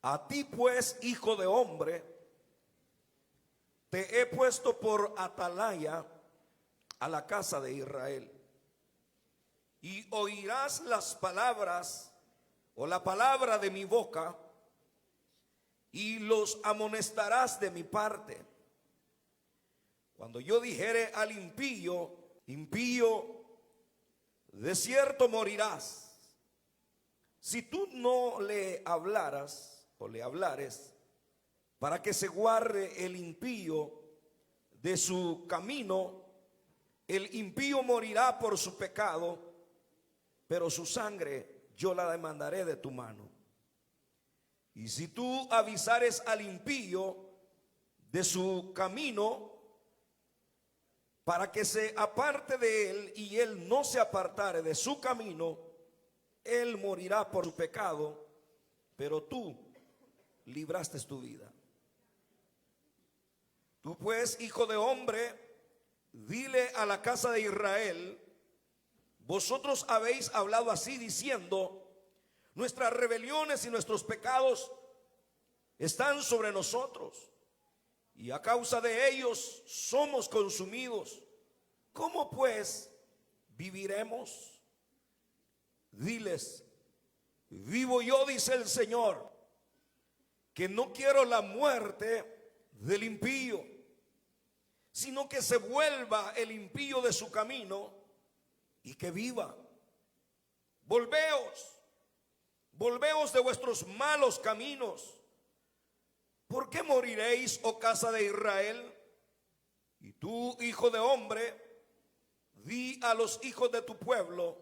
A ti pues, hijo de hombre, te he puesto por atalaya a la casa de Israel. Y oirás las palabras o la palabra de mi boca, y los amonestarás de mi parte. Cuando yo dijere al impío, impío, de cierto morirás, si tú no le hablaras o le hablares, para que se guarde el impío de su camino, el impío morirá por su pecado, pero su sangre yo la demandaré de tu mano. Y si tú avisares al impío de su camino, para que se aparte de él, y él no se apartare de su camino, él morirá por su pecado, pero tú libraste tu vida. Tú pues, hijo de hombre, dile a la casa de Israel: vosotros habéis hablado así diciendo, nuestras rebeliones y nuestros pecados están sobre nosotros, y a causa de ellos somos consumidos. ¿Cómo pues viviremos? Diles: vivo yo, dice el Señor, que no quiero la muerte del impío, sino que se vuelva el impío de su camino y que viva. Volveos de vuestros malos caminos. ¿Por qué moriréis, oh casa de Israel? Y tú, hijo de hombre, di a los hijos de tu pueblo: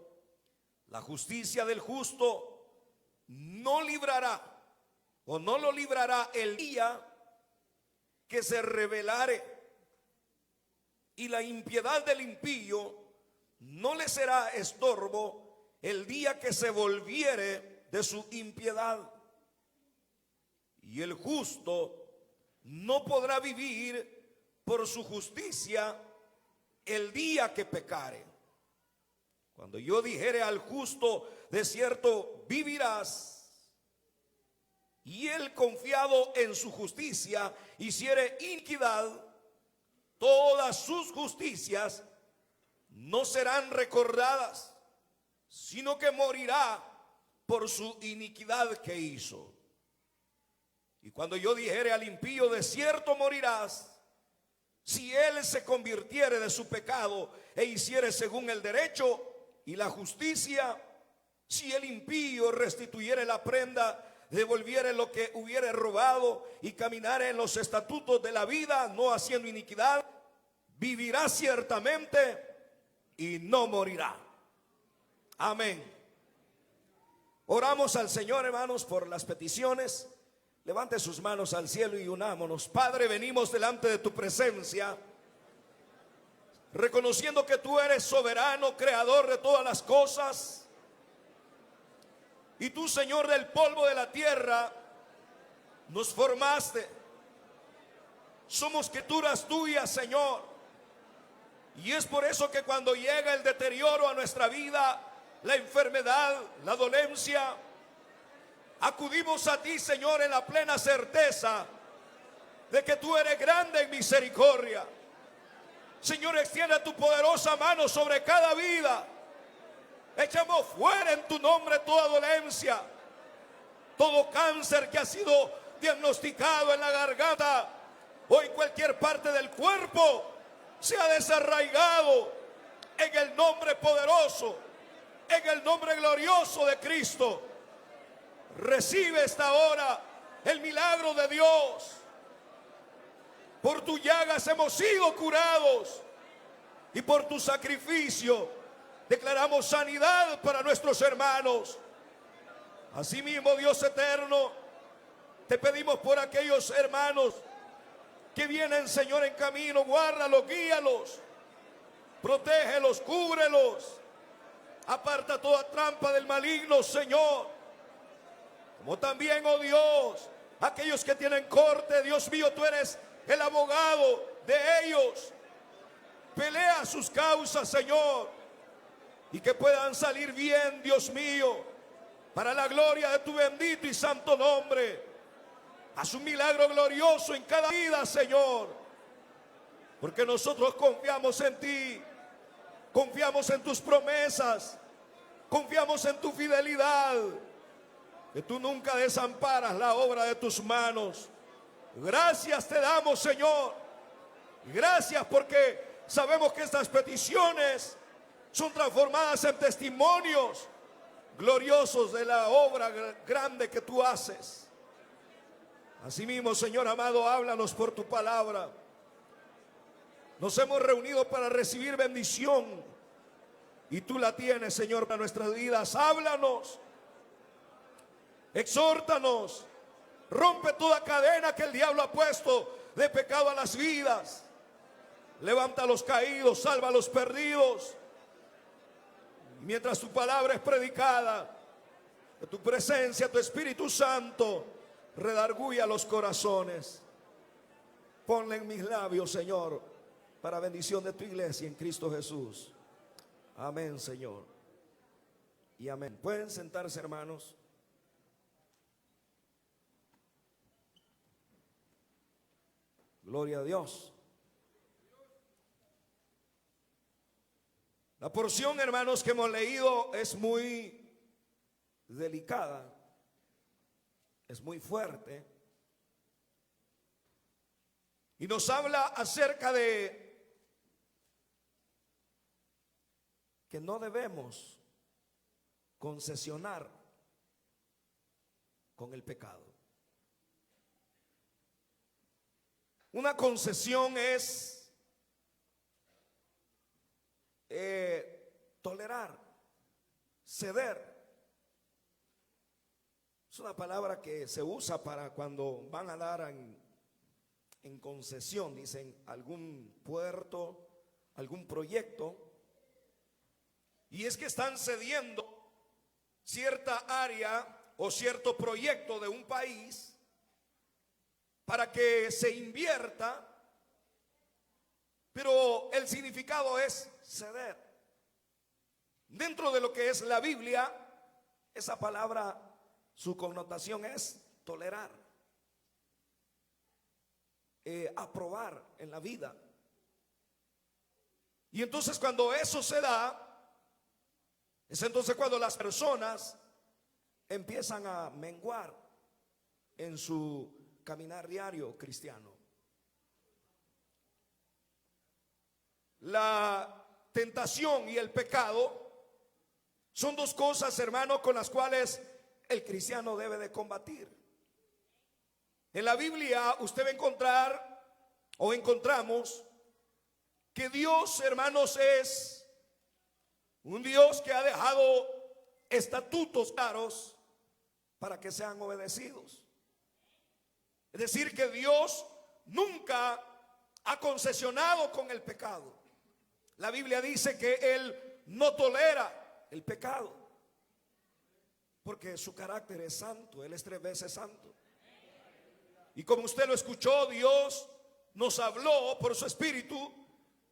la justicia del justo no librará, o no lo librará el día que se rebelare, y la impiedad del impío no le será estorbo el día que se volviere de su impiedad. Y el justo no podrá vivir por su justicia el día que pecare. Cuando yo dijere al justo, de cierto vivirás, y él, confiado en su justicia, hiciere iniquidad, todas sus justicias no serán recordadas, sino que morirá por su iniquidad que hizo. Y cuando yo dijere al impío, de cierto morirás, si él se convirtiere de su pecado e hiciere según el derecho y la justicia, si el impío restituyere la prenda, devolviere lo que hubiere robado y caminare en los estatutos de la vida, no haciendo iniquidad, vivirá ciertamente y no morirá. Amén. Oramos al Señor, hermanos, por las peticiones. Levante sus manos al cielo y unámonos. Padre, venimos delante de tu presencia, reconociendo que tú eres soberano, creador de todas las cosas. Y tú, Señor, del polvo de la tierra nos formaste. Somos criaturas tuyas, Señor. Y es por eso que cuando llega el deterioro a nuestra vida, la enfermedad, la dolencia, acudimos a ti, Señor, en la plena certeza de que tú eres grande en misericordia. Señor, extiende tu poderosa mano sobre cada vida. Echamos fuera en tu nombre toda dolencia, todo cáncer que ha sido diagnosticado en la garganta o en cualquier parte del cuerpo, se ha desarraigado en el nombre poderoso, en el nombre glorioso de Cristo. Recibe esta hora el milagro de Dios. Por tus llagas hemos sido curados, y por tu sacrificio declaramos sanidad para nuestros hermanos. Asimismo, Dios eterno, te pedimos por aquellos hermanos que vienen, Señor, en camino. Guárdalos, guíalos, protégelos, cúbrelos. Aparta toda trampa del maligno, Señor. Como también, oh Dios, aquellos que tienen corte, Dios mío, tú eres el abogado de ellos. Pelea sus causas, Señor, y que puedan salir bien, Dios mío, para la gloria de tu bendito y santo nombre. Haz un milagro glorioso en cada vida, Señor. Porque nosotros confiamos en ti. Confiamos en tus promesas. Confiamos en tu fidelidad. Que tú nunca desamparas la obra de tus manos. Gracias te damos, Señor. Gracias porque sabemos que estas peticiones son transformadas en testimonios gloriosos de la obra grande que tú haces. Asimismo, Señor amado, háblanos por tu palabra. Nos hemos reunido para recibir bendición y tú la tienes, Señor, para nuestras vidas. Háblanos, exhórtanos, rompe toda cadena que el diablo ha puesto de pecado a las vidas. Levanta a los caídos, salva a los perdidos. Mientras tu palabra es predicada, que tu presencia, tu Espíritu Santo redarguya los corazones. Ponle en mis labios, Señor, para bendición de tu iglesia en Cristo Jesús. Amén, Señor. Y amén. Pueden sentarse, hermanos. Gloria a Dios. La porción, hermanos, que hemos leído es muy delicada, es muy fuerte y nos habla acerca de que no debemos concesionar con el pecado. Una concesión es tolerar, ceder. Es una palabra que se usa para cuando van a dar en concesión, dicen, algún puerto, algún proyecto, y es que están cediendo cierta área o cierto proyecto de un país para que se invierta. Pero el significado es ceder. Dentro de lo que es la Biblia, esa palabra, su connotación es tolerar, aprobar en la vida. Y entonces cuando eso se da, es entonces cuando las personas empiezan a menguar en su caminar diario cristiano. La tentación y el pecado son dos cosas, hermano, con las cuales el cristiano debe de combatir. En la Biblia usted va a encontrar o encontramos que Dios, hermanos, es un Dios que ha dejado estatutos claros para que sean obedecidos. Es decir, que Dios nunca ha concesionado con el pecado. La Biblia dice que Él no tolera el pecado, porque su carácter es santo. Él es 3 veces santo. Y como usted lo escuchó, Dios nos habló por su Espíritu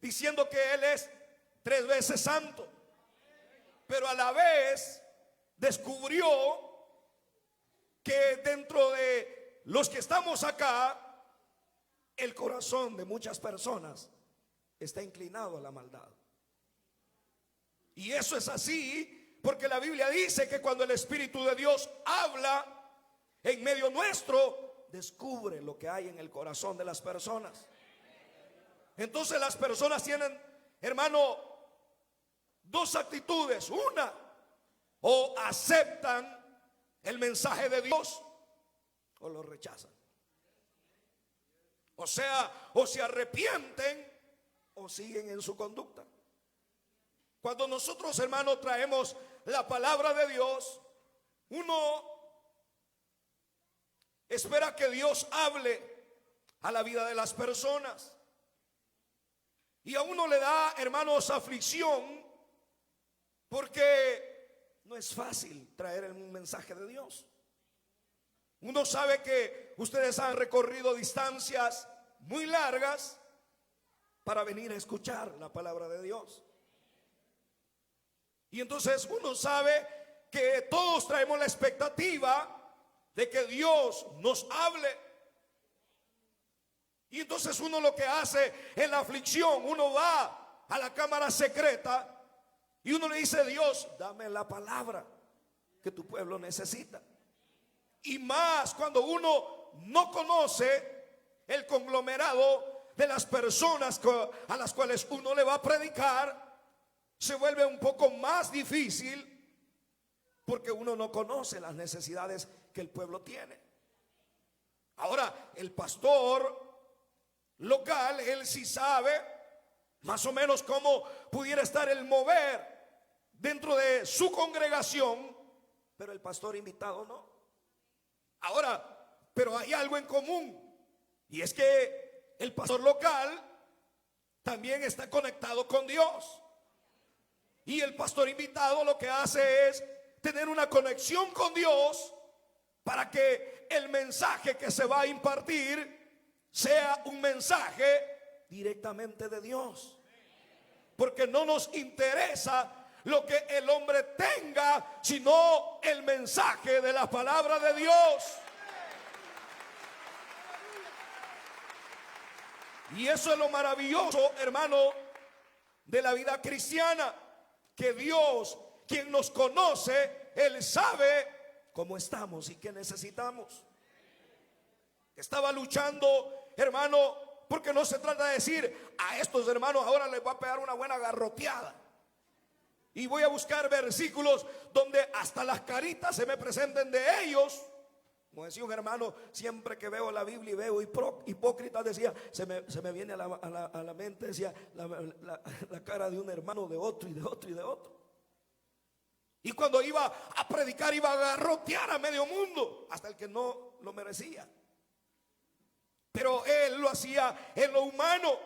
diciendo que Él es 3 veces santo, pero a la vez descubrió que dentro de los que estamos acá, el corazón de muchas personas está inclinado a la maldad. Y eso es así porque la Biblia dice que cuando el Espíritu de Dios habla en medio nuestro, descubre lo que hay en el corazón de las personas. Entonces las personas tienen, hermano, dos actitudes. Una, o aceptan el mensaje de Dios o lo rechazan. O sea, o se arrepienten o siguen en su conducta. Cuando nosotros, hermanos, traemos la palabra de Dios, uno espera que Dios hable a la vida de las personas. Y a uno le da, hermanos, aflicción, porque no es fácil traer un mensaje de Dios. Uno sabe que ustedes han recorrido distancias muy largas para venir a escuchar la palabra de Dios. Y entonces uno sabe que todos traemos la expectativa de que Dios nos hable. Y entonces uno lo que hace en la aflicción, uno va a la cámara secreta y uno le dice: Dios, dame la palabra que tu pueblo necesita. Y más cuando uno no conoce el conglomerado de las personas a las cuales uno le va a predicar, se vuelve un poco más difícil porque uno no conoce las necesidades que el pueblo tiene. Ahora, el pastor local, él sí sabe más o menos cómo pudiera estar el mover dentro de su congregación, pero el pastor invitado no. Ahora, pero hay algo en común, y es que el pastor local también está conectado con Dios. Y el pastor invitado lo que hace es tener una conexión con Dios para que el mensaje que se va a impartir sea un mensaje directamente de Dios. Porque no nos interesa lo que el hombre tenga, sino el mensaje de la palabra de Dios. Y eso es lo maravilloso, hermano, de la vida cristiana, que Dios, quien nos conoce, Él sabe cómo estamos y qué necesitamos. Estaba luchando, hermano, porque no se trata de decir: a estos hermanos ahora les va a pegar una buena garroteada. Y voy a buscar versículos donde hasta las caritas se me presenten de ellos. Como decía un hermano, siempre que veo la Biblia y veo hipócritas, decía, se me viene a la mente, decía, la cara de un hermano, de otro y de otro y de otro. Y cuando iba a predicar, iba a garrotear a medio mundo, hasta el que no lo merecía. Pero él lo hacía en lo humano.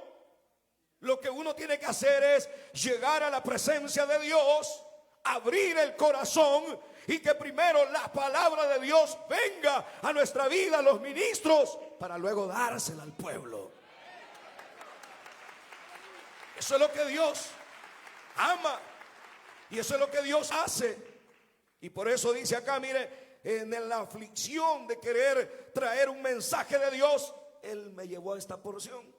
Lo que uno tiene que hacer es llegar a la presencia de Dios, abrir el corazón, y que primero la palabra de Dios venga a nuestra vida, a los ministros, para luego dársela al pueblo. Eso es lo que Dios ama, y eso es lo que Dios hace. Y por eso dice acá, mire, en la aflicción de querer traer un mensaje de Dios, Él me llevó a esta porción.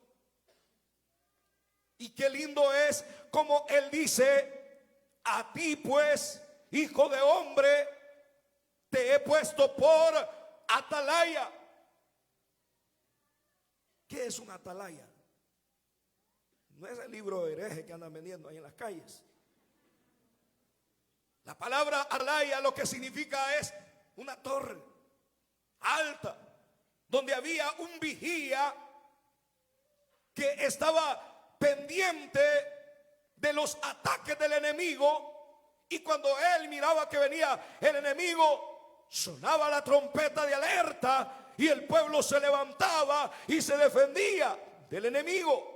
Y qué lindo es como Él dice: a ti pues, hijo de hombre, te he puesto por atalaya. ¿Qué es un atalaya? No es el libro de hereje que andan vendiendo ahí en las calles. La palabra atalaya lo que significa es una torre alta, donde había un vigía que estaba pendiente de los ataques del enemigo, y cuando él miraba que venía el enemigo, sonaba la trompeta de alerta y el pueblo se levantaba y se defendía del enemigo.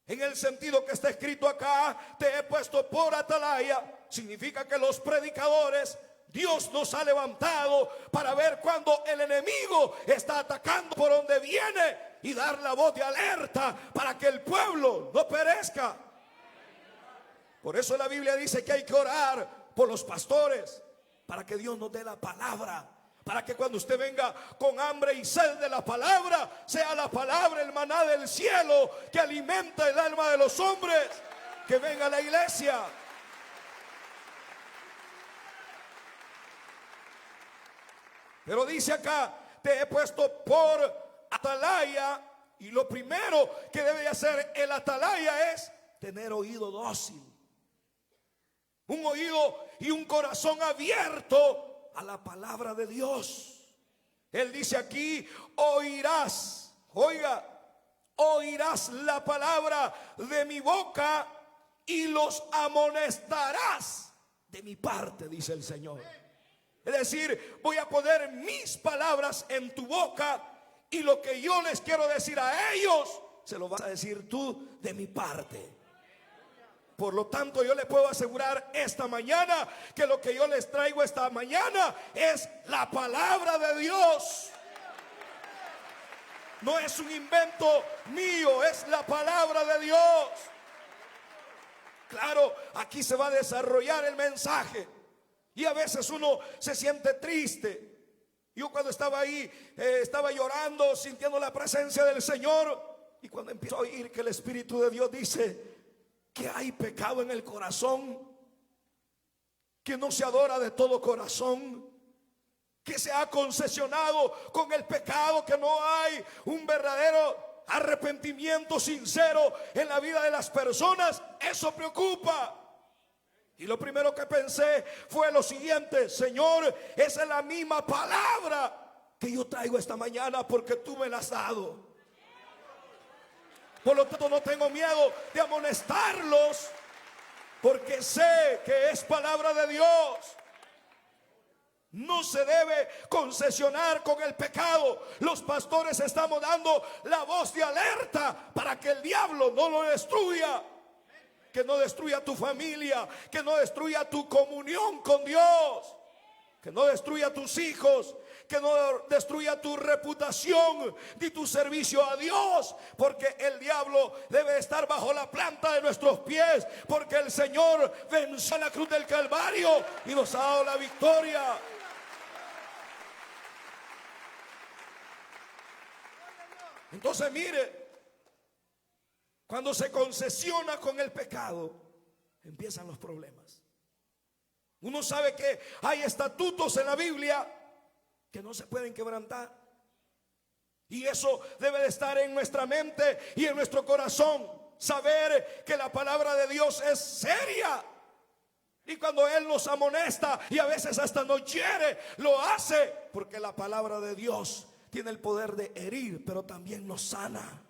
En el sentido que está escrito acá, te he puesto por atalaya, significa que los predicadores, Dios nos ha levantado para ver cuando el enemigo está atacando por donde viene y dar la voz de alerta para que el pueblo no perezca. Por eso la Biblia dice que hay que orar por los pastores, para que Dios nos dé la palabra, para que cuando usted venga con hambre y sed de la palabra, sea la palabra el maná del cielo que alimenta el alma de los hombres. Que venga a la iglesia. Pero dice acá, te he puesto por atalaya, y lo primero que debe hacer el atalaya es tener oído dócil, un oído y un corazón abierto a la palabra de Dios. Él dice aquí: oirás, oiga, oirás la palabra de mi boca y los amonestarás de mi parte, dice el Señor. Es decir, voy a poner mis palabras en tu boca, y lo que yo les quiero decir a ellos, se lo vas a decir tú de mi parte. Por lo tanto, yo le puedo asegurar esta mañana que lo que yo les traigo esta mañana es la palabra de Dios. No es un invento mío, es la palabra de Dios. Claro, aquí se va a desarrollar el mensaje. Y a veces uno se siente triste Yo cuando estaba ahí, estaba llorando, sintiendo la presencia del Señor. Y cuando empiezo a oír que el Espíritu de Dios dice que hay pecado en el corazón, que no se adora de todo corazón, que se ha concesionado con el pecado, que no hay un verdadero arrepentimiento sincero en la vida de las personas, eso preocupa. Y lo primero que pensé fue lo siguiente: Señor, esa es la misma palabra que yo traigo esta mañana porque tú me la has dado. Por lo tanto no tengo miedo de amonestarlos, porque sé que es palabra de Dios. No se debe concesionar con el pecado. Los pastores estamos dando la voz de alerta para que el diablo no lo destruya, que no destruya tu familia, que no destruya tu comunión con Dios, que no destruya tus hijos, que no destruya tu reputación ni tu servicio a Dios, porque el diablo debe estar bajo la planta de nuestros pies, porque el Señor venció en la cruz del Calvario y nos ha dado la victoria. Entonces mire, cuando se concesiona con el pecado, empiezan los problemas. Uno sabe que hay estatutos en la Biblia que no se pueden quebrantar, y eso debe de estar en nuestra mente y en nuestro corazón. Saber que la palabra de Dios es seria, y cuando Él nos amonesta y a veces hasta nos hiere, lo hace porque la palabra de Dios tiene el poder de herir, pero también nos sana.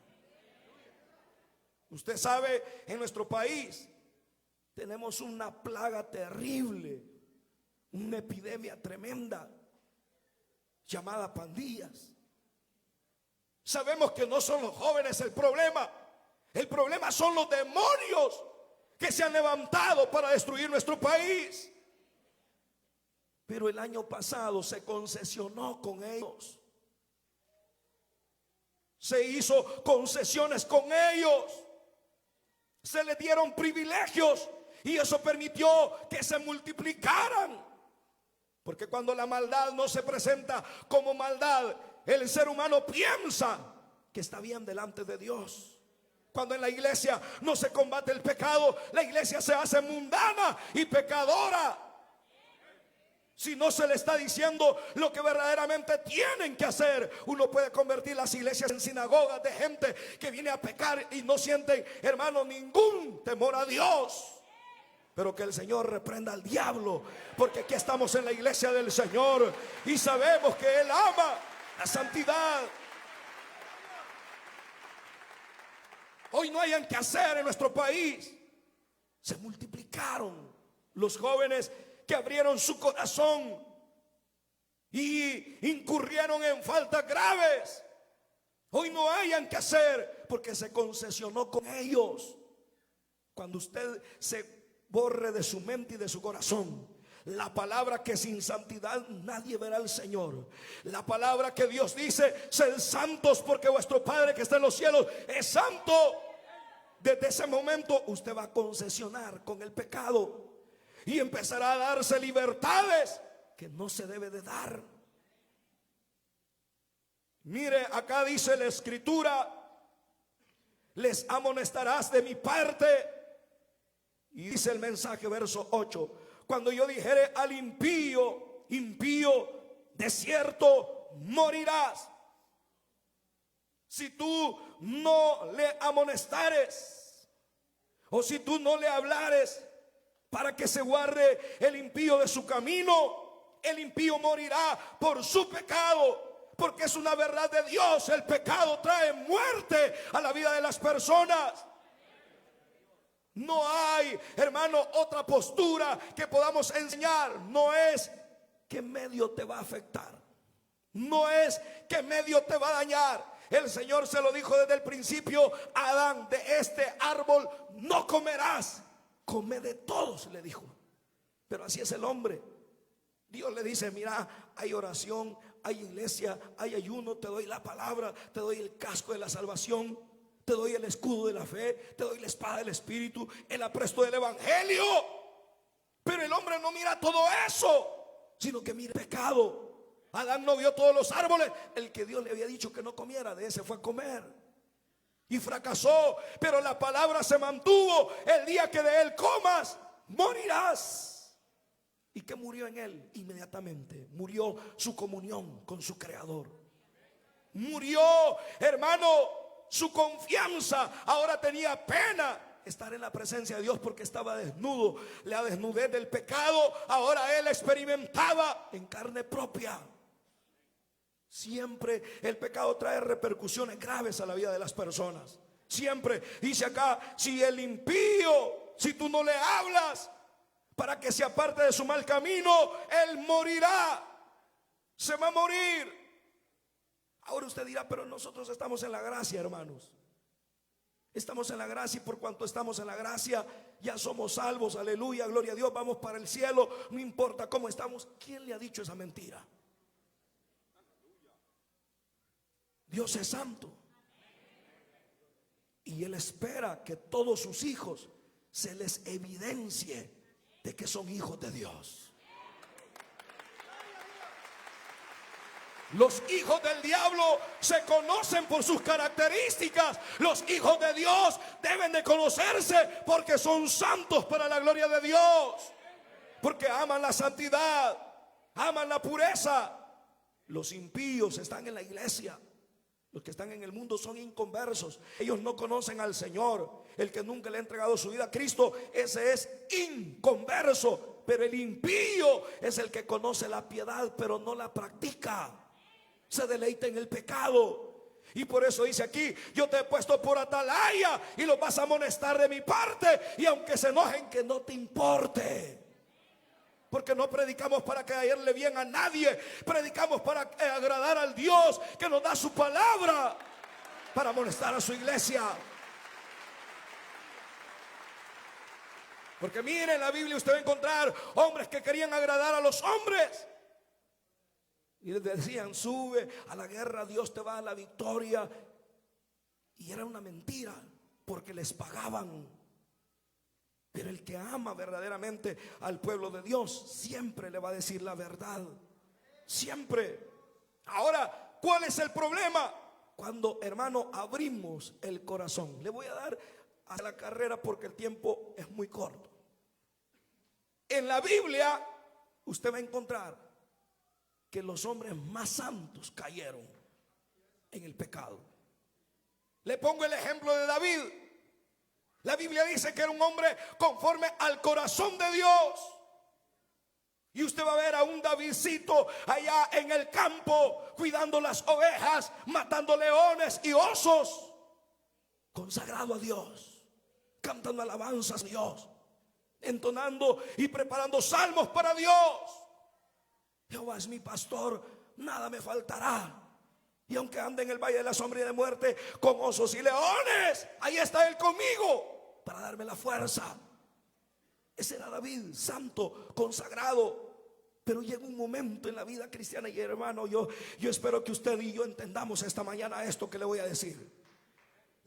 Usted sabe, en nuestro país tenemos una plaga terrible, una epidemia tremenda llamada pandillas. Sabemos que no son los jóvenes el problema son los demonios que se han levantado para destruir nuestro país. Pero el año pasado se concesionó con ellos, se hizo concesiones con ellos, se les dieron privilegios, y eso permitió que se multiplicaran. Porque cuando la maldad no se presenta como maldad, el ser humano piensa que está bien delante de Dios. Cuando en la iglesia no se combate el pecado, la iglesia se hace mundana y pecadora. Si no se le está diciendo lo que verdaderamente tienen que hacer, uno puede convertir las iglesias en sinagogas de gente que viene a pecar y no sienten, hermano, ningún temor a Dios. Pero que el Señor reprenda al diablo, porque aquí estamos en la iglesia del Señor y sabemos que Él ama la santidad. Hoy no hayan que hacer en nuestro país. Se multiplicaron los jóvenes que abrieron su corazón y incurrieron en faltas graves. Hoy no hayan que hacer porque se concesionó con ellos. Cuando usted se borre de su mente y de su corazón la palabra que sin santidad nadie verá al Señor, la palabra que Dios dice: sed santos porque vuestro Padre que está en los cielos es santo. Desde ese momento usted va a concesionar con el pecado y empezará a darse libertades que no se debe de dar. Mire, acá dice la Escritura: les amonestarás de mi parte. Y dice el mensaje, verso 8: cuando yo dijere al impío, impío, de cierto morirás. Si tú no le amonestares, o si tú no le hablares para que se guarde el impío de su camino, el impío morirá por su pecado, porque es una verdad de Dios. El pecado trae muerte a la vida de las personas. No hay, hermano, otra postura que podamos enseñar. No es qué medio te va a afectar, no es qué medio te va a dañar. El Señor se lo dijo desde el principio a Adán: de este árbol no comerás, come de todos, le dijo. Pero así es el hombre. Dios le dice: mira, hay oración, hay iglesia, hay ayuno, te doy la palabra, te doy el casco de la salvación, te doy el escudo de la fe, te doy la espada del Espíritu, el apresto del Evangelio. Pero el hombre no mira todo eso, sino que mira el pecado. Adán no vio todos los árboles. El que Dios le había dicho que no comiera, de ese fue a comer. Y fracasó, pero la palabra se mantuvo. El día que de él comas, morirás. ¿Y qué murió en él? Inmediatamente murió su comunión con su Creador. Murió, hermano, su confianza. Ahora tenía pena estar en la presencia de Dios porque estaba desnudo. La desnudez del pecado ahora él experimentaba en carne propia. Siempre el pecado trae repercusiones graves a la vida de las personas. Siempre dice acá, si el impío, si tú no le hablas para que se aparte de su mal camino, él morirá. Se va a morir. Ahora usted dirá, pero nosotros estamos en la gracia, hermanos. Estamos en la gracia, y por cuanto estamos en la gracia, ya somos salvos. Aleluya, gloria a Dios, vamos para el cielo. No importa cómo estamos. ¿Quién le ha dicho esa mentira? Dios es santo. Y Él espera que todos sus hijos se les evidencie de que son hijos de Dios. Los hijos del diablo se conocen por sus características. Los hijos de Dios deben de conocerse porque son santos para la gloria de Dios. Porque aman la santidad, aman la pureza. Los impíos están en la iglesia. Los que están en el mundo son inconversos. Ellos no conocen al Señor. El que nunca le ha entregado su vida a Cristo, ese es inconverso. Pero el impío es el que conoce la piedad, pero no la practica. Se deleita en el pecado. Y por eso dice aquí, yo te he puesto por atalaya y los vas a amonestar de mi parte. Y aunque se enojen, que no te importe. Porque no predicamos para caerle bien a nadie. Predicamos para agradar al Dios que nos da su palabra, para amonestar a su iglesia. Porque mire, en la Biblia usted va a encontrar hombres que querían agradar a los hombres. Y les decían, sube a la guerra, Dios te va a la victoria. Y era una mentira, porque les pagaban. Pero el que ama verdaderamente al pueblo de Dios siempre le va a decir la verdad. Siempre. Ahora, ¿cuál es el problema? Cuando, hermano, abrimos el corazón. Le voy a dar a la carrera porque el tiempo es muy corto. En la Biblia usted va a encontrar que los hombres más santos cayeron en el pecado. Le pongo el ejemplo de David. La Biblia dice que era un hombre conforme al corazón de Dios. Y usted va a ver a un Davidcito allá en el campo, cuidando las ovejas, matando leones y osos, consagrado a Dios, cantando alabanzas a Dios, entonando y preparando salmos para Dios. Jehová es mi pastor, nada me faltará. Y aunque ande en el valle de la sombra y de muerte, con osos y leones, ahí está Él conmigo para darme la fuerza. Ese era David, santo, consagrado. Pero llega un momento en la vida cristiana, y hermano, yo espero que usted y yo entendamos esta mañana esto que le voy a decir.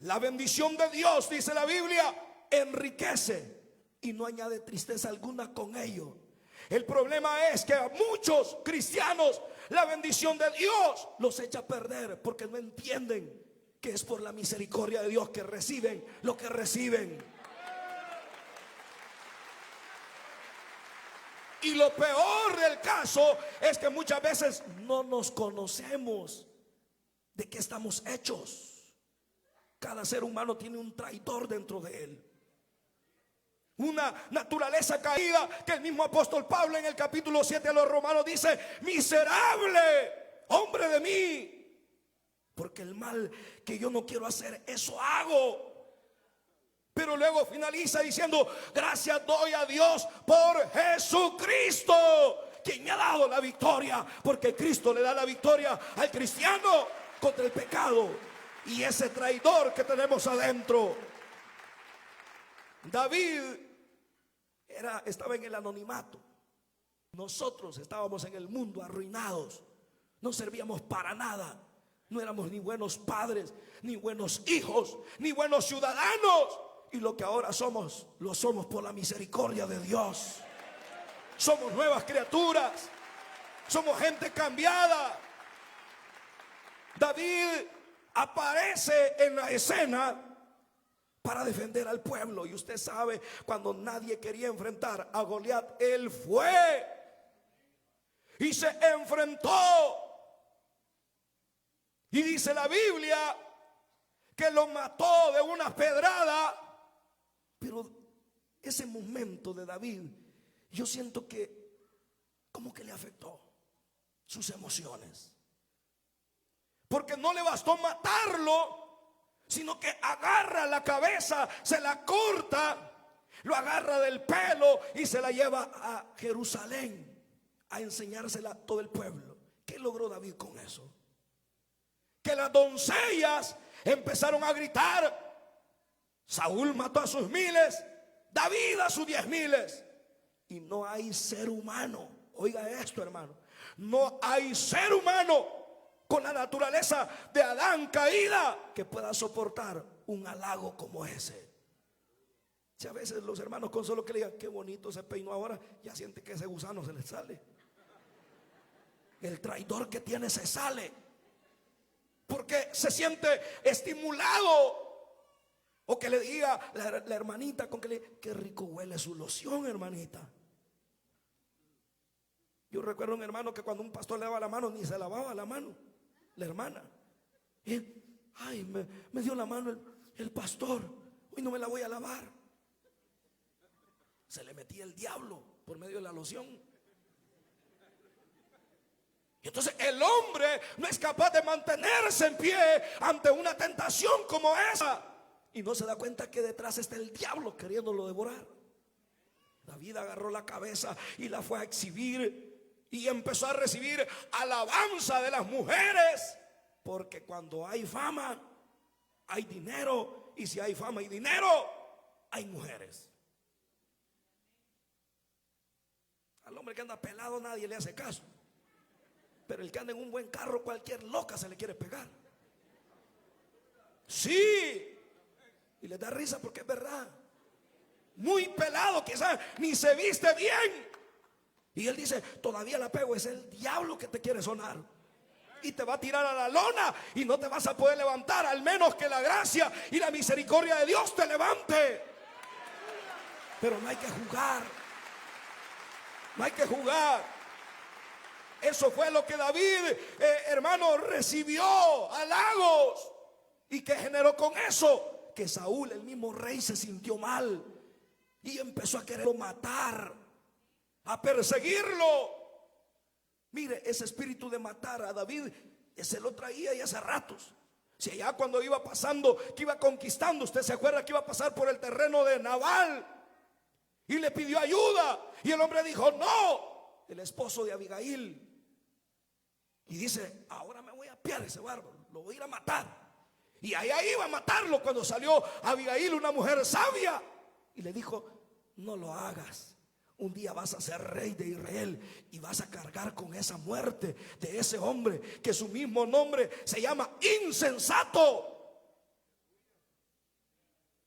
La bendición de Dios, dice la Biblia, enriquece y no añade tristeza alguna con ello. El problema es que a muchos cristianos la bendición de Dios los echa a perder porque no entienden que es por la misericordia de Dios que reciben lo que reciben. Y lo peor del caso es que muchas veces no nos conocemos de qué estamos hechos. Cada ser humano tiene un traidor dentro de él, una naturaleza caída que el mismo apóstol Pablo en el capítulo 7 de los Romanos dice: miserable hombre de mí, porque el mal que yo no quiero hacer, eso hago. Pero luego finaliza diciendo: gracias doy a Dios por Jesucristo, quien me ha dado la victoria. Porque Cristo le da la victoria al cristiano contra el pecado y ese traidor que tenemos adentro. David estaba en el anonimato. Nosotros estábamos en el mundo arruinados. No servíamos para nada. No éramos ni buenos padres, ni buenos hijos, ni buenos ciudadanos. Y lo que ahora somos, lo somos por la misericordia de Dios. Somos nuevas criaturas. Somos gente cambiada. David aparece en la escena para defender al pueblo. Y usted sabe, cuando nadie quería enfrentar a Goliat, él fue y se enfrentó. Y dice la Biblia que lo mató de una pedrada. Pero ese momento de David, yo siento que como que le afectó sus emociones. Porque no le bastó matarlo, sino que agarra la cabeza, se la corta, lo agarra del pelo y se la lleva a Jerusalén a enseñársela a todo el pueblo. ¿Qué logró David con eso? Que las doncellas empezaron a gritar: Saúl mató a sus miles, David a sus 10,000. Y no hay ser humano, oiga esto, hermano, no hay ser humano con la naturaleza de Adán caída que pueda soportar un halago como ese. Si a veces los hermanos con solo que le digan qué bonito se peinó ahora, ya siente que ese gusano se le sale. El traidor que tiene se sale, porque se siente estimulado. O que le diga la hermanita con que le, qué rico huele su loción, hermanita. Yo recuerdo un hermano que cuando un pastor le daba la mano, ni se lavaba la mano, la hermana. Y ay, me dio la mano el pastor, hoy no me la voy a lavar. Se le metía el diablo por medio de la loción. Y entonces el hombre no es capaz de mantenerse en pie ante una tentación como esa. Y no se da cuenta que detrás está el diablo queriéndolo devorar. David agarró la cabeza y la fue a exhibir. Y empezó a recibir alabanza de las mujeres. Porque cuando hay fama, hay dinero. Y si hay fama y dinero, hay mujeres. Al hombre que anda pelado nadie le hace caso. Pero el que anda en un buen carro, cualquier loca se le quiere pegar. Sí. Y le da risa porque es verdad. Muy pelado, quizás ni se viste bien. Y él dice, todavía la pego, es el diablo que te quiere sonar. Y te va a tirar a la lona y no te vas a poder levantar, al menos que la gracia y la misericordia de Dios te levante. Pero no hay que jugar. No hay que jugar. Eso fue lo que David, hermano, recibió halagos. ¿Y qué generó con eso? Que Saúl, el mismo rey, se sintió mal y empezó a quererlo matar, a perseguirlo. Mire, ese espíritu de matar a David se lo traía ya hace ratos. Si allá cuando iba pasando, que iba conquistando, usted se acuerda que iba a pasar por el terreno de Nabal y le pidió ayuda y el hombre dijo no, el esposo de Abigail. Y dice, ahora me voy a apiar ese bárbaro, lo voy a ir a matar. Y allá iba a matarlo cuando salió Abigail, una mujer sabia, y le dijo, no lo hagas. Un día vas a ser rey de Israel y vas a cargar con esa muerte de ese hombre que su mismo nombre se llama insensato.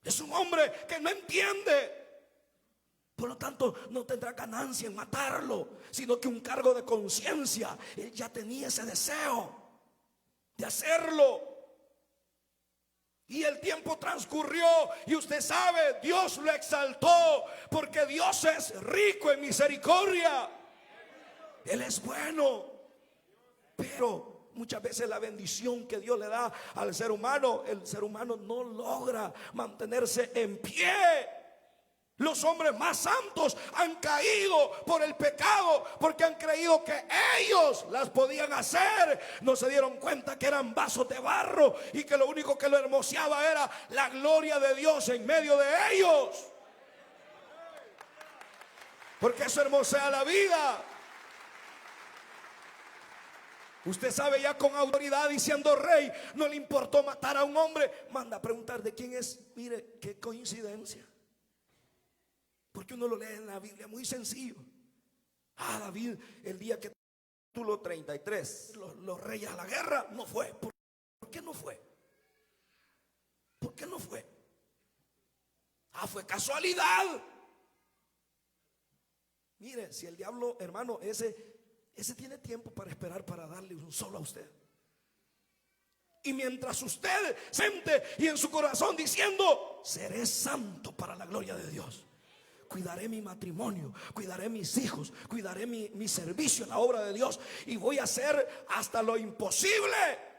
Es un hombre que no entiende. Por lo tanto, no tendrá ganancia en matarlo, sino que un cargo de conciencia. Él ya tenía ese deseo de hacerlo. Y el tiempo transcurrió y usted sabe, Dios lo exaltó porque Dios es rico en misericordia. Él es bueno. Pero muchas veces la bendición que Dios le da al ser humano, el ser humano no logra mantenerse en pie. Los hombres más santos han caído por el pecado porque han creído que ellos las podían hacer. No se dieron cuenta que eran vasos de barro y que lo único que lo hermoseaba era la gloria de Dios en medio de ellos. Porque eso hermosea la vida. Usted sabe, ya con autoridad y siendo rey, no le importó matar a un hombre. Manda a preguntar de quién es. Mire, qué coincidencia. Porque uno lo lee en la Biblia muy sencillo. David, el día que capítulo 33, los reyes a la guerra, no fue. ¿Por qué no fue? ¿Por qué no fue? Fue casualidad. Mire, si el diablo, hermano, ese ese tiene tiempo para esperar para darle un solo a usted. Y mientras usted siente y en su corazón diciendo: seré santo para la gloria de Dios, cuidaré mi matrimonio, cuidaré mis hijos, cuidaré mi servicio en la obra de Dios, y voy a hacer hasta lo imposible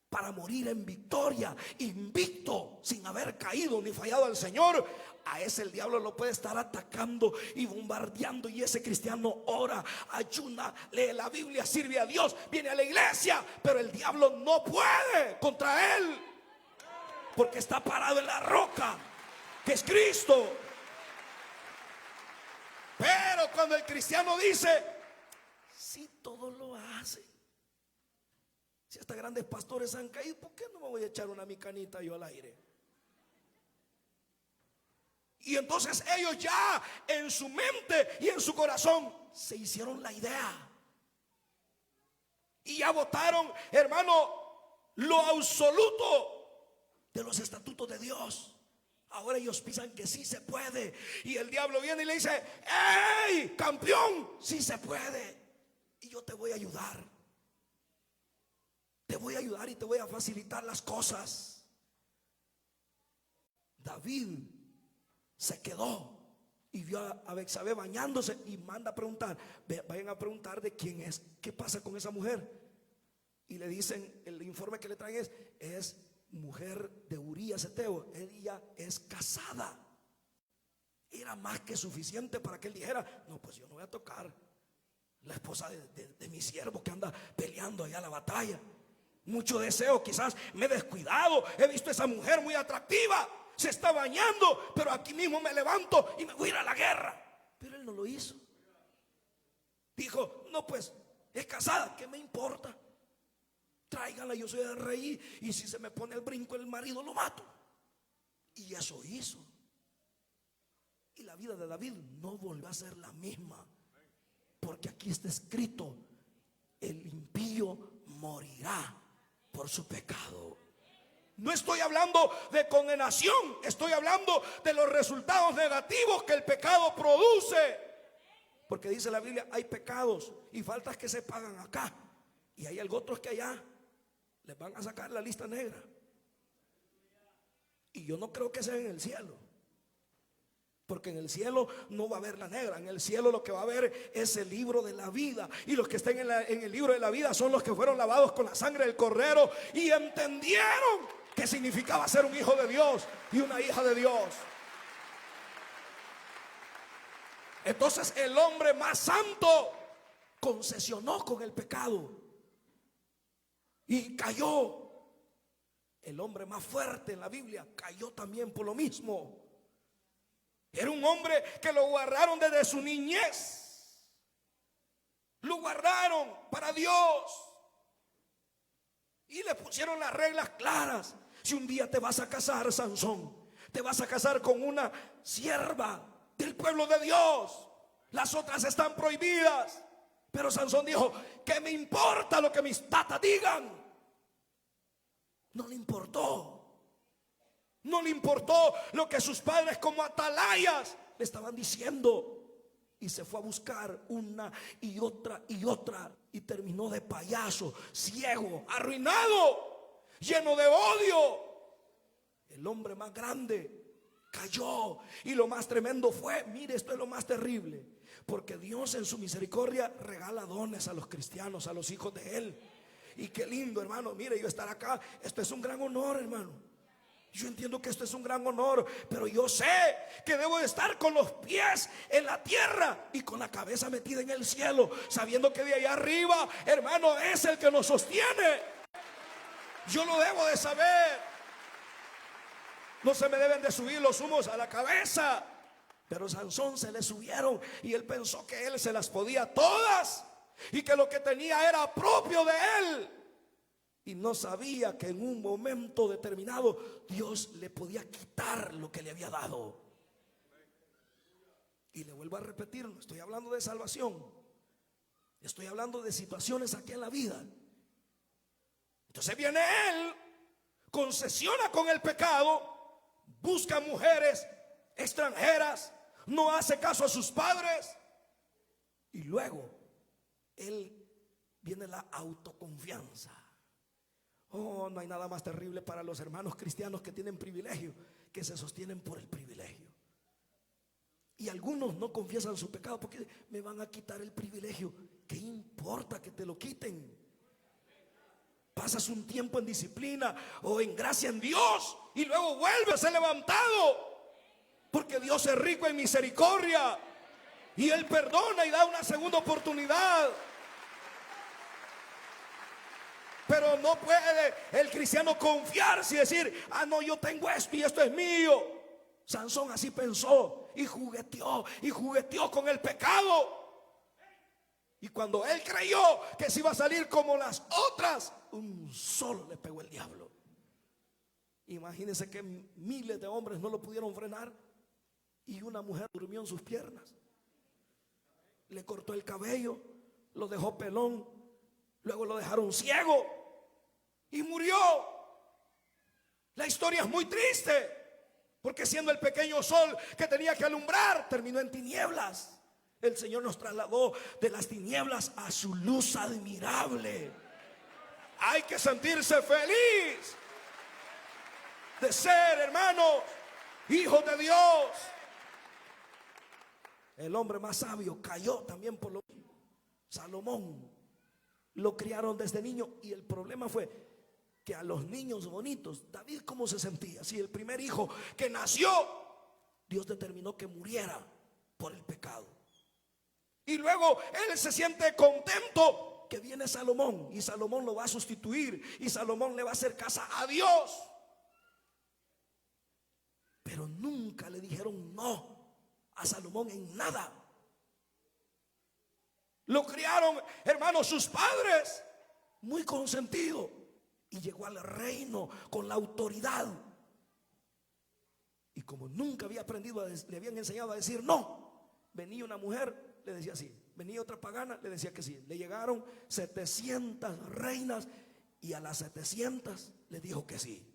para morir en victoria, invicto, sin haber caído ni fallado al Señor. A ese el diablo lo puede estar atacando y bombardeando, y ese cristiano ora, ayuna, lee la Biblia, sirve a Dios, viene a la iglesia, pero el diablo no puede contra él, porque está parado en la roca que es Cristo. Pero cuando el cristiano dice: si todos lo hacen, si hasta grandes pastores han caído, ¿por qué no me voy a echar una micanita yo al aire? Y entonces ellos ya en su mente y en su corazón se hicieron la idea, y ya votaron, hermano, lo absoluto de los estatutos de Dios. Ahora ellos piensan que sí se puede, y el diablo viene y le dice: ¡hey, campeón! Sí se puede, y yo te voy a ayudar. Te voy a ayudar y te voy a facilitar las cosas. David se quedó y vio a Betsabé bañándose y manda a preguntar: vayan a preguntar de quién es, qué pasa con esa mujer. Y le dicen, el informe que le traen es mujer de Urías Eteo. Ella es casada. Era más que suficiente para que él dijera: no, pues yo no voy a tocar la esposa de mi siervo que anda peleando allá la batalla. Mucho deseo, quizás me he descuidado, he visto a esa mujer muy atractiva, se está bañando, pero aquí mismo me levanto y me voy a ir a la guerra. Pero él no lo hizo. Dijo: no, pues es casada, ¿qué me importa? Tráiganla, yo soy el rey, y si se me pone el brinco el marido, lo mato. Y eso hizo. Y la vida de David no volvió a ser la misma, porque aquí está escrito: el impío morirá por su pecado. No estoy hablando de condenación, estoy hablando de los resultados negativos que el pecado produce. Porque dice la Biblia: hay pecados y faltas que se pagan acá, y hay algo otros que allá les van a sacar la lista negra. Y yo no creo que sea en el cielo, porque en el cielo no va a haber la negra. En el cielo lo que va a haber es el libro de la vida, y los que estén en el libro de la vida son los que fueron lavados con la sangre del Cordero y entendieron qué significaba ser un hijo de Dios y una hija de Dios. Entonces el hombre más santo concesionó con el pecado y cayó. El hombre más fuerte en la Biblia cayó también por lo mismo. Era un hombre que lo guardaron desde su niñez. Lo guardaron para Dios y le pusieron las reglas claras. Si un día te vas a casar, Sansón, te vas a casar con una sierva del pueblo de Dios. Las otras están prohibidas. Pero Sansón dijo: ¿qué me importa lo que mis tatas digan? No le importó. No le importó lo que sus padres como atalayas le estaban diciendo. Y se fue a buscar una y otra y terminó de payaso, ciego, arruinado, lleno de odio. El hombre más grande cayó, y lo más tremendo fue, mire, esto es lo más terrible, porque Dios en su misericordia regala dones a los cristianos, a los hijos de Él. Y qué lindo, hermano, mire, yo estar acá, esto es un gran honor, hermano. Yo entiendo que esto es un gran honor, pero yo sé que debo de estar con los pies en la tierra y con la cabeza metida en el cielo, sabiendo que de allá arriba, hermano, es el que nos sostiene. Yo lo debo de saber. No se me deben de subir los humos a la cabeza. Pero Sansón se le subieron y él pensó que él se las podía todas y que lo que tenía era propio de él. Y no sabía que en un momento determinado Dios le podía quitar lo que le había dado. Y le vuelvo a repetir, no estoy hablando de salvación, estoy hablando de situaciones aquí en la vida. Entonces viene él, concesiona con el pecado, busca mujeres extranjeras, no hace caso a sus padres, y luego él viene la autoconfianza. Oh, no hay nada más terrible para los hermanos cristianos que tienen privilegio, que se sostienen por el privilegio. Y algunos no confiesan su pecado porque me van a quitar el privilegio. ¿Qué importa que te lo quiten? Pasas un tiempo en disciplina o en gracia en Dios y luego vuelves a ser levantado, porque Dios es rico en misericordia y Él perdona y da una segunda oportunidad. Pero no puede el cristiano confiarse y decir: ah, no, yo tengo esto y esto es mío. Sansón así pensó y jugueteó con el pecado. Y cuando él creyó que se iba a salir como las otras, un solo le pegó el diablo. Imagínense que miles de hombres no lo pudieron frenar y una mujer durmió en sus piernas. Le cortó el cabello, lo dejó pelón, luego lo dejaron ciego y murió. La historia es muy triste, porque siendo el pequeño sol que tenía que alumbrar, terminó en tinieblas. El Señor nos trasladó de las tinieblas a su luz admirable. Hay que sentirse feliz de ser, hermanos, hijos de Dios. El hombre más sabio cayó también por lo mismo. Salomón. Lo criaron desde niño y el problema fue que a los niños bonitos, David, ¿cómo se sentía? Si el primer hijo que nació, Dios determinó que muriera por el pecado. Y luego él se siente contento que viene Salomón y Salomón lo va a sustituir y Salomón le va a hacer casa a Dios. Pero nunca le dijeron no a Salomón en nada. Lo criaron, hermanos, sus padres, muy consentido, y llegó al reino con la autoridad. Y como nunca había aprendido, le habían enseñado a decir no. Venía una mujer, le decía sí. Venía otra pagana, le decía que sí. Le llegaron 700 reinas y a las 700 le dijo que sí.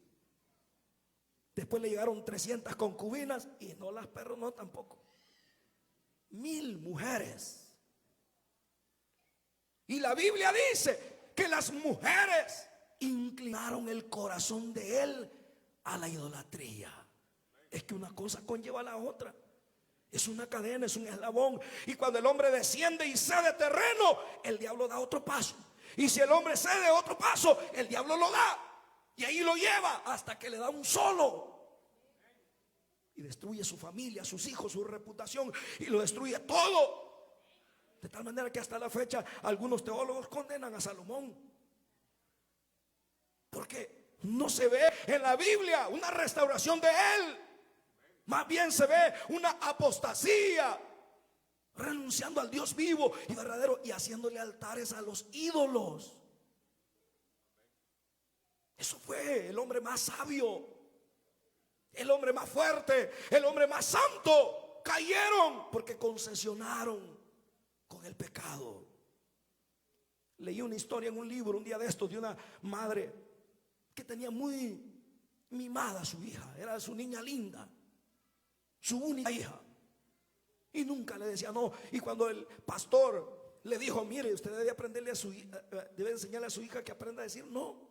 Después le llegaron 300 concubinas y no las perdonó tampoco. 1000 mujeres. Y la Biblia dice que las mujeres inclinaron el corazón de él a la idolatría. Es que una cosa conlleva a la otra. Es una cadena, es un eslabón. Y cuando el hombre desciende y cede terreno, el diablo da otro paso. Y si el hombre cede otro paso, el diablo lo da. Y ahí lo lleva hasta que le da un solo. Y destruye su familia, sus hijos, su reputación. Y lo destruye todo. De tal manera que hasta la fecha algunos teólogos condenan a Salomón. Porque no se ve en la Biblia una restauración de él. Más bien se ve una apostasía, renunciando al Dios vivo y verdadero y haciéndole altares a los ídolos. Eso fue el hombre más sabio, el hombre más fuerte, el hombre más santo. Cayeron porque concesionaron con el pecado. Leí una historia en un libro un día de estos de una madre que tenía muy mimada a su hija. Era su niña linda, su única hija, y nunca le decía no. Y cuando el pastor le dijo: mire, usted debe aprenderle a su hija, debe enseñarle a su hija que aprenda a decir no.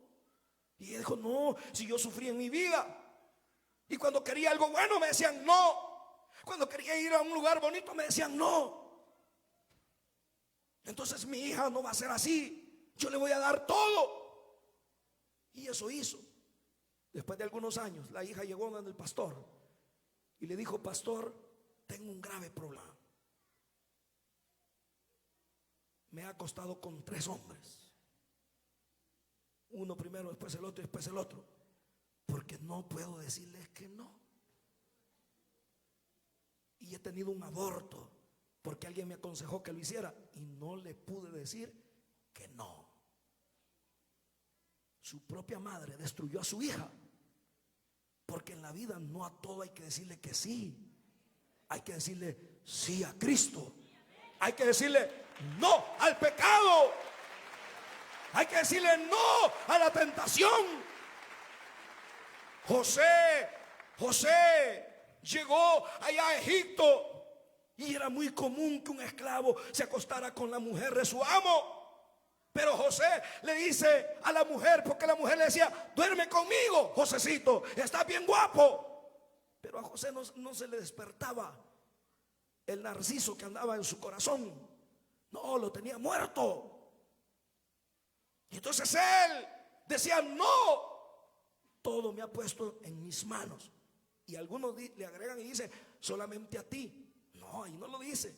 Y ella dijo: no, si yo sufrí en mi vida. Y cuando quería algo bueno me decían no. Cuando quería ir a un lugar bonito me decían no. Entonces mi hija no va a ser así. Yo le voy a dar todo. Y eso hizo. Después de algunos años, la hija llegó donde el pastor y le dijo: pastor, tengo un grave problema. Me ha acostado con 3 hombres. Uno primero, después el otro y después el otro. Porque no puedo decirles que no. Y he tenido un aborto porque alguien me aconsejó que lo hiciera y no le pude decir que no. Su propia madre destruyó a su hija. Porque en la vida no a todo hay que decirle que sí. Hay que decirle sí a Cristo. Hay que decirle no al pecado. Hay que decirle no a la tentación. José llegó allá a Egipto Y era muy común que un esclavo se acostara con la mujer de su amo. Pero José le dice a la mujer, porque la mujer le decía: duerme conmigo, Josecito, estás bien guapo. Pero a José no se le despertaba el narciso que andaba en su corazón. No, lo tenía muerto. Y entonces él decía: no, todo me ha puesto en mis manos. Y algunos le agregan y dicen: solamente a ti. No, ahí no lo dice.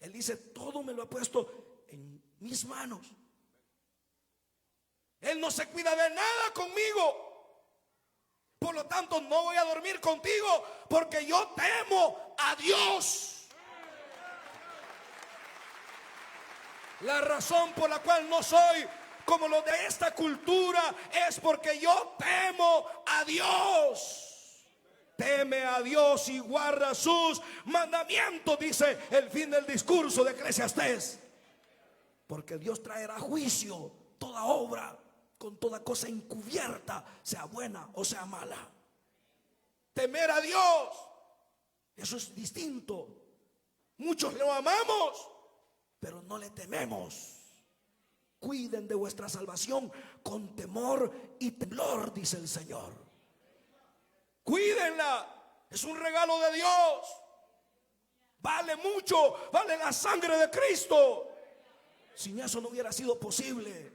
Él dice: todo me lo ha puesto en mis manos. Él no se cuida de nada conmigo. Por lo tanto, no voy a dormir contigo, porque yo temo a Dios. La razón por la cual no soy como los de esta cultura es porque yo temo a Dios. Teme a Dios y guarda sus mandamientos, dice el fin del discurso de Eclesiastés. Porque Dios traerá juicio toda obra, con toda cosa encubierta, sea buena o sea mala. Temer a Dios, eso es distinto. Muchos lo amamos, pero no le tememos. Cuiden de vuestra salvación con temor y temblor, dice el Señor. Cuídenla, es un regalo de Dios. Vale mucho, vale la sangre de Cristo. Sin eso no hubiera sido posible.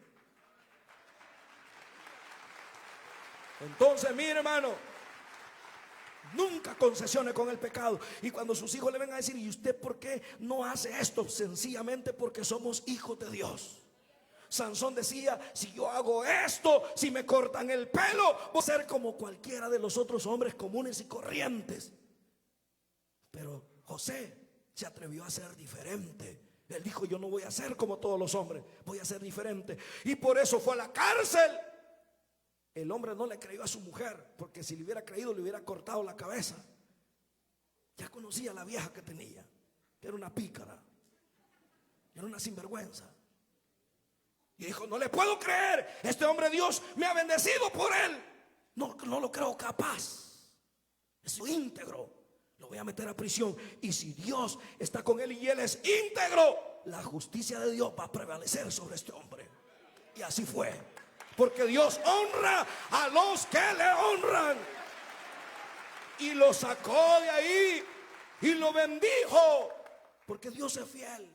Entonces, mire, hermano, nunca concesione con el pecado. Y cuando sus hijos le vengan a decir: ¿y usted por qué no hace esto? Sencillamente porque somos hijos de Dios. Sansón decía: si yo hago esto, si me cortan el pelo, voy a ser como cualquiera de los otros hombres comunes y corrientes. Pero José se atrevió a ser diferente. Él dijo: yo no voy a ser como todos los hombres, voy a ser diferente. Y por eso fue a la cárcel. El hombre no le creyó a su mujer, porque si le hubiera creído le hubiera cortado la cabeza. Ya conocía a la vieja que tenía, que era una pícara, era una sinvergüenza. Y dijo: no le puedo creer, este hombre Dios me ha bendecido por él. No lo creo capaz. Es íntegro, lo voy a meter a prisión. Y si Dios está con él y él es íntegro, la justicia de Dios va a prevalecer sobre este hombre. Y así fue. Porque Dios honra a los que le honran. Y lo sacó de ahí y lo bendijo, porque Dios es fiel.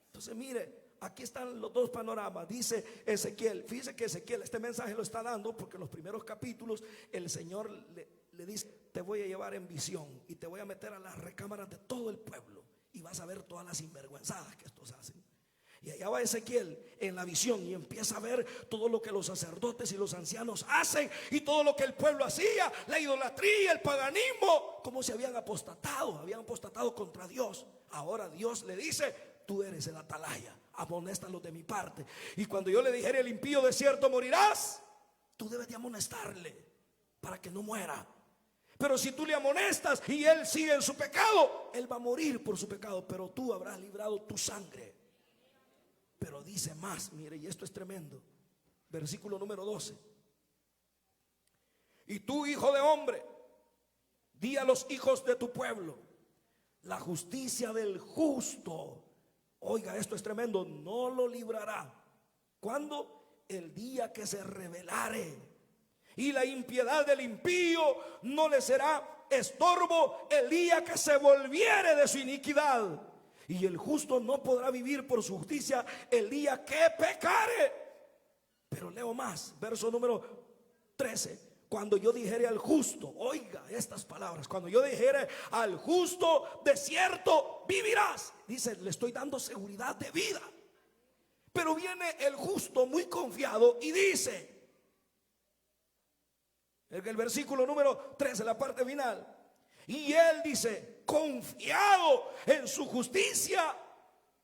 Entonces, mire, aquí están los dos panoramas. Dice Ezequiel, fíjese que Ezequiel este mensaje lo está dando porque en los primeros capítulos el Señor le dice: te voy a llevar en visión y te voy a meter a las recámaras de todo el pueblo y vas a ver todas las sinvergüenzadas que estos hacen. Y allá va Ezequiel en la visión y empieza a ver todo lo que los sacerdotes y los ancianos hacen y todo lo que el pueblo hacía, la idolatría, el paganismo, cómo se habían apostatado contra Dios. Ahora Dios le dice: tú eres el atalaya, amonéstalos de mi parte. Y cuando yo le dijere: el impío de cierto morirás, tú debes de amonestarle para que no muera. Pero si tú le amonestas y él sigue en su pecado, él va a morir por su pecado, pero tú habrás librado tu sangre. Pero dice más, mire, y esto es tremendo. Versículo número 12. Y tú, hijo de hombre, di a los hijos de tu pueblo: la justicia del justo, oiga, esto es tremendo, no lo librará. ¿Cuándo? El día que se rebelare. Y la impiedad del impío no le será estorbo el día que se volviere de su iniquidad. Y el justo no podrá vivir por su justicia el día que pecare. Pero leo más, verso número 13. Cuando yo dijere al justo, oiga estas palabras: cuando yo dijere al justo, de cierto vivirás. Dice: le estoy dando seguridad de vida. Pero viene el justo muy confiado y dice, en el versículo número 13, la parte final: y él dice, confiado en su justicia,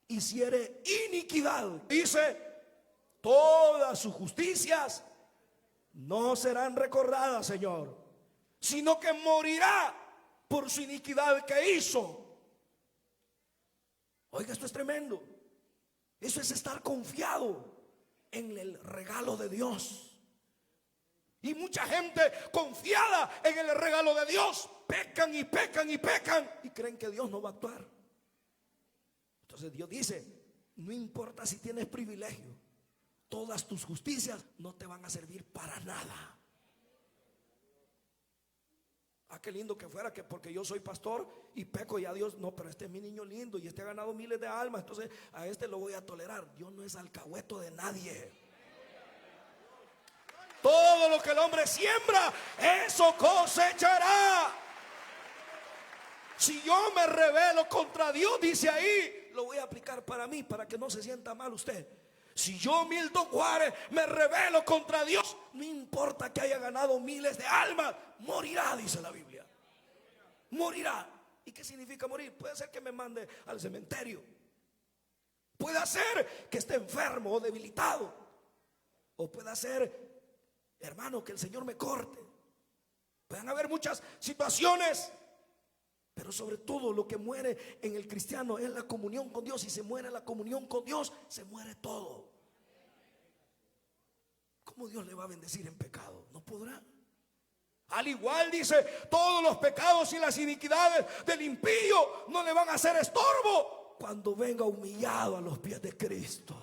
hiciere iniquidad. Dice: todas sus justicias no serán recordadas, Señor, sino que morirá por su iniquidad que hizo. Oiga, esto es tremendo. Eso es estar confiado en el regalo de Dios. Y mucha gente confiada en el regalo de Dios pecan y pecan y pecan y creen que Dios no va a actuar. Entonces Dios dice: no importa si tienes privilegio, todas tus justicias no te van a servir para nada. Ah, qué lindo que fuera que porque yo soy pastor y peco y a Dios, no, pero este es mi niño lindo y este ha ganado miles de almas, entonces a este lo voy a tolerar. Dios no es alcahueto de nadie. Todo lo que el hombre siembra, eso cosechará. Si yo me rebelo contra Dios, dice ahí, lo voy a aplicar para mí, para que no se sienta mal usted. Si yo, Milton Juárez, me rebelo contra Dios, no importa que haya ganado miles de almas, morirá, dice la Biblia. Morirá. ¿Y qué significa morir? Puede ser que me mande al cementerio. Puede ser que esté enfermo o debilitado. O puede ser, hermano, que el Señor me corte. Pueden haber muchas situaciones, pero sobre todo lo que muere en el cristiano es la comunión con Dios. Si se muere la comunión con Dios, se muere todo. ¿Cómo Dios le va a bendecir en pecado? No podrá. Al igual dice, todos los pecados y las iniquidades del impío no le van a hacer estorbo cuando venga humillado a los pies de Cristo.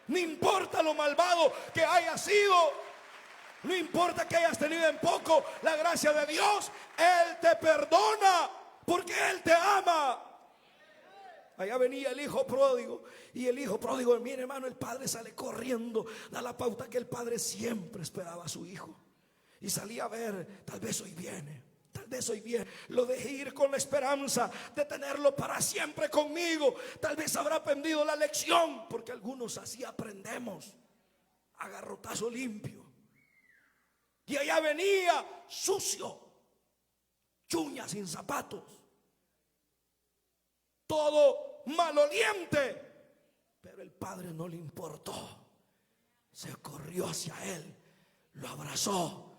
No importa lo malvado que haya sido, no importa que hayas tenido en poco la gracia de Dios, Él te perdona porque Él te ama. Allá venía el hijo pródigo, y el hijo pródigo, mire hermano, el padre sale corriendo, da la pauta que el padre siempre esperaba a su hijo y salía a ver, tal vez hoy viene, tal vez hoy viene. Lo dejé ir con la esperanza de tenerlo para siempre conmigo. Tal vez habrá aprendido la lección, porque algunos así aprendemos, a garrotazo limpio. Y allá venía sucio, chuña, sin zapatos, todo maloliente. Pero el padre no le importó. Se corrió hacia él, lo abrazó,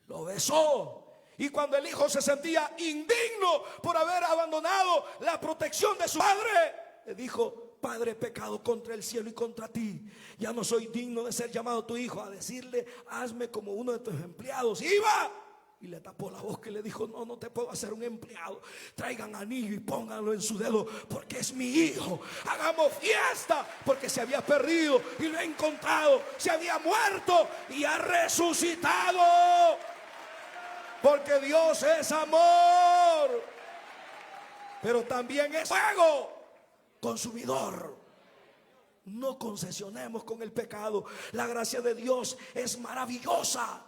lo besó. Y cuando el hijo se sentía indigno por haber abandonado la protección de su padre, le dijo: Padre, he pecado contra el cielo y contra ti. Ya no soy digno de ser llamado tu hijo. A decirle: hazme como uno de tus empleados. Iba y le tapó la boca y le dijo: no, no te puedo hacer un empleado. Traigan anillo y pónganlo en su dedo, porque es mi hijo. Hagamos fiesta, porque se había perdido y lo he encontrado. Se había muerto y ha resucitado, porque Dios es amor, pero también es fuego consumidor. No concesionemos con el pecado. La gracia de Dios es maravillosa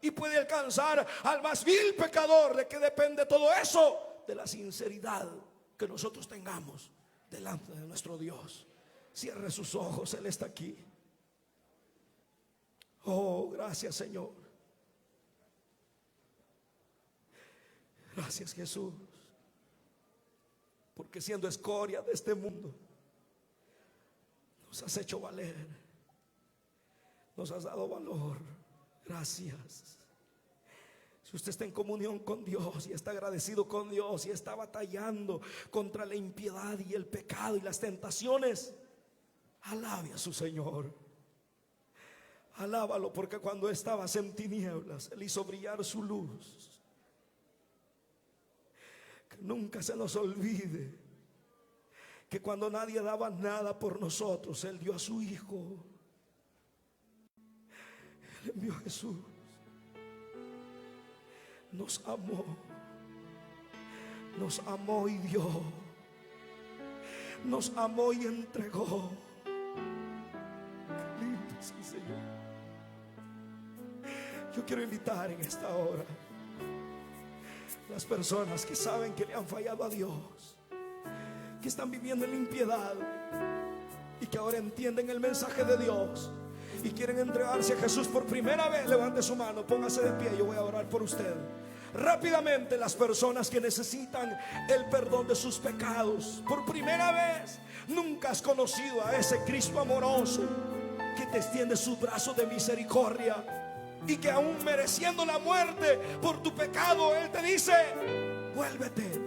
y puede alcanzar al más vil pecador. ¿De qué depende todo eso? De la sinceridad que nosotros tengamos delante de nuestro Dios. Cierre sus ojos, Él está aquí. Oh, gracias, Señor. Gracias, Jesús, porque siendo escoria de este mundo, nos has hecho valer, nos has dado valor. Gracias. Si usted está en comunión con Dios y está agradecido con Dios y está batallando contra la impiedad y el pecado y las tentaciones, alabe a su Señor. Alábalo, porque cuando estabas en tinieblas, Él hizo brillar su luz. Que nunca se nos olvide que cuando nadie daba nada por nosotros, Él dio a su Hijo. Él envió a Jesús. Nos amó y dio. Nos amó y entregó. Qué lindo es el Señor. Yo quiero invitar en esta hora las personas que saben que le han fallado a Dios, que están viviendo en impiedad y que ahora entienden el mensaje de Dios y quieren entregarse a Jesús por primera vez. Levante su mano, póngase de pie, yo voy a orar por usted. Rápidamente, las personas que necesitan el perdón de sus pecados por primera vez. Nunca has conocido a ese Cristo amoroso que te extiende su brazo de misericordia y que aún mereciendo la muerte por tu pecado, Él te dice: vuélvete,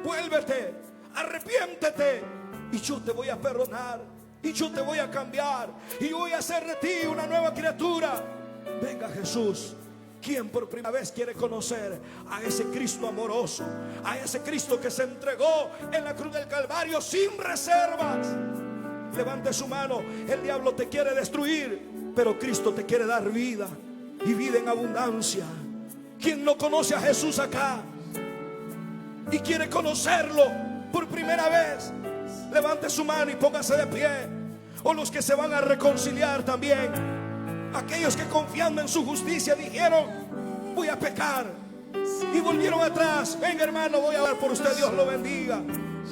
vuélvete, arrepiéntete y yo te voy a perdonar y yo te voy a cambiar y voy a hacer de ti una nueva criatura. Venga Jesús. ¿Quién por primera vez quiere conocer a ese Cristo amoroso? A ese Cristo que se entregó en la cruz del Calvario sin reservas. Levante su mano. El diablo te quiere destruir, pero Cristo te quiere dar vida, y vida en abundancia. ¿Quién no conoce a Jesús acá y quiere conocerlo por primera vez? Levante su mano y póngase de pie. O los que se van a reconciliar también. Aquellos que confiando en su justicia dijeron: voy a pecar, y volvieron atrás. Venga hermano, voy a orar por usted. Dios lo bendiga.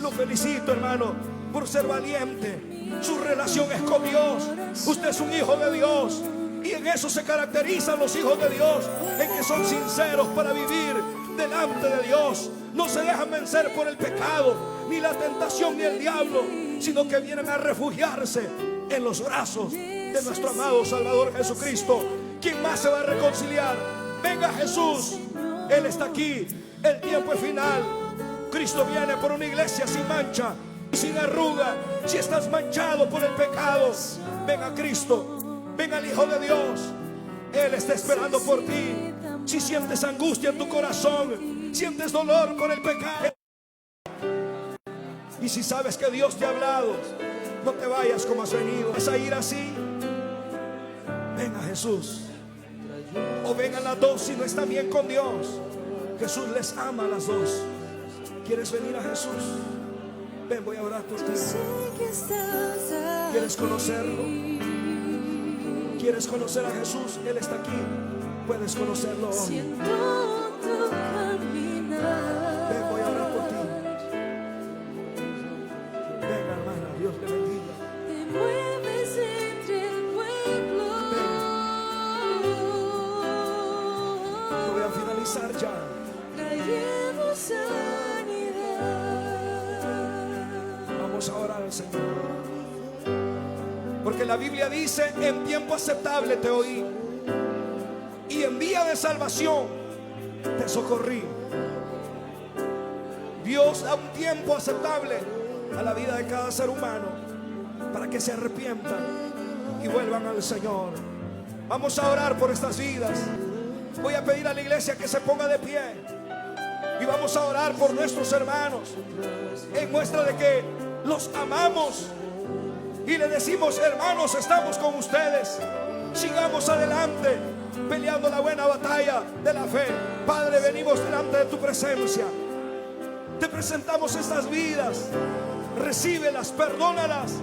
Lo felicito hermano por ser valiente. Su relación es con Dios. Usted es un hijo de Dios, y en eso se caracterizan los hijos de Dios, en que son sinceros para vivir delante de Dios. No se dejan vencer por el pecado, ni la tentación, ni el diablo, sino que vienen a refugiarse en los brazos de nuestro amado Salvador Jesucristo. ¿Quién más se va a reconciliar? Venga Jesús. Él está aquí. El tiempo es final. Cristo viene por una iglesia sin mancha y sin arruga. Si estás manchado por el pecado, venga Cristo. Venga el Hijo de Dios. Él está esperando por ti. Si sientes angustia en tu corazón, sientes dolor por el pecado, y si sabes que Dios te ha hablado, no te vayas como has venido. ¿Vas a ir así? Venga Jesús. O vengan las dos si no están bien con Dios. Jesús les ama a las dos. ¿Quieres venir a Jesús? Ven, voy a orar por ti. ¿Quieres conocerlo? ¿Quieres conocer a Jesús? Él está aquí. Puedes conocerlo hoy. Ven, voy a orar por ti. Venga hermana, Dios te bendiga. Te mueves entre el pueblo. Ven. Voy a finalizar ya. Traemos sanidad. Vamos a orar al Señor. Porque la Biblia dice: en tiempo aceptable te oí, y en día de salvación te socorrí. Dios da un tiempo aceptable a la vida de cada ser humano para que se arrepientan y vuelvan al Señor. Vamos a orar por estas vidas. Voy a pedir a la iglesia que se ponga de pie y vamos a orar por nuestros hermanos en muestra de que los amamos y le decimos: hermanos, estamos con ustedes. Sigamos adelante peleando la buena batalla de la fe. Padre, venimos delante de tu presencia. Te presentamos estas vidas. Recíbelas, perdónalas.